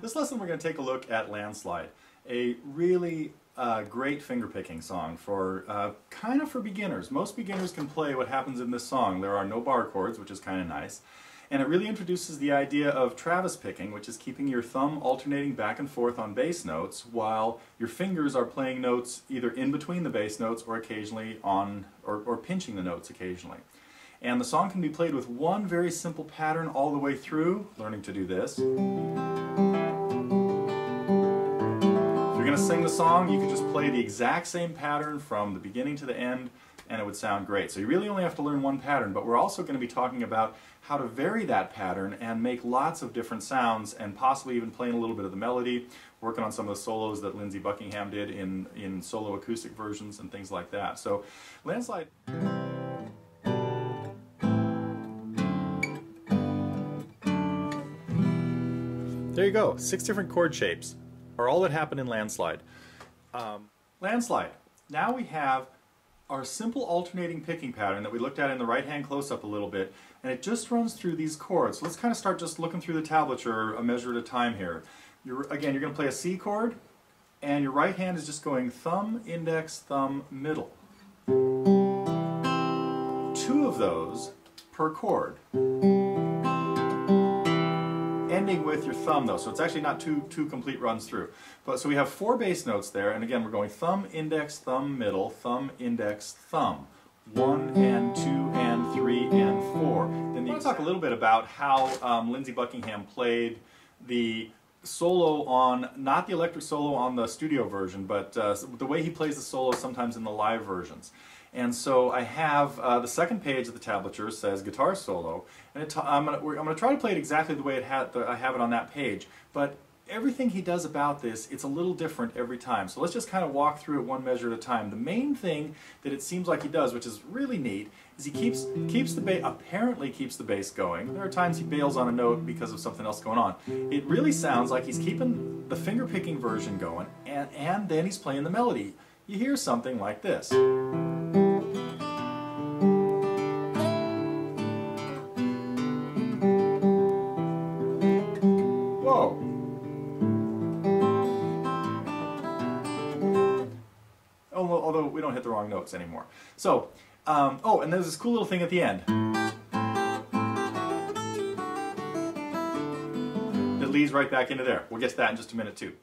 This lesson we're going to take a look at Landslide, a really great fingerpicking song for kind of for beginners. Most beginners can play what happens in this song. There are no bar chords, which is kind of nice. And it really introduces the idea of Travis picking, which is keeping your thumb alternating back and forth on bass notes while your fingers are playing notes either in between the bass notes or occasionally on, or pinching the notes occasionally. And the song can be played with one very simple pattern all the way through, learning to do this. If you're going to sing the song, you can just play the exact same pattern from the beginning to the end and it would sound great. So you really only have to learn one pattern, but we're also going to be talking about how to vary that pattern and make lots of different sounds and possibly even playing a little bit of the melody, working on some of the solos that Lindsey Buckingham did in solo acoustic versions and things like that. So Landslide... There you go, 6 different chord shapes are all that happen in Landslide. Landslide. Now we have our simple alternating picking pattern that we looked at in the right hand close-up a little bit, and it just runs through these chords. So let's kind of start just looking through the tablature a measure at a time here. Again, you're going to play a C chord, and your right hand is just going thumb, index, thumb, middle. 2 of those per chord. Ending with your thumb though, so it's actually not two complete runs through. But so we have 4 bass notes there, and again we're going thumb, index, thumb, middle, thumb, index, thumb. 1 and 2 and 3 and 4. Then I want to talk a little bit about how Lindsey Buckingham played the solo on, not the electric solo on the studio version, but the way he plays the solo sometimes in the live versions. And so I have the second page of the tablature says guitar solo, and I'm going to try to play it exactly the way I have it on that page, but everything he does about this, it's a little different every time. So let's just kind of walk through it one measure at a time. The main thing that it seems like he does, which is really neat, is he apparently keeps the bass going. There are times he bails on a note because of something else going on. It really sounds like he's keeping the finger-picking version going, and then he's playing the melody. You hear something like this. Although we don't hit the wrong notes anymore. So, oh, and there's this cool little thing at the end that leads right back into there. We'll get to that in just a minute too.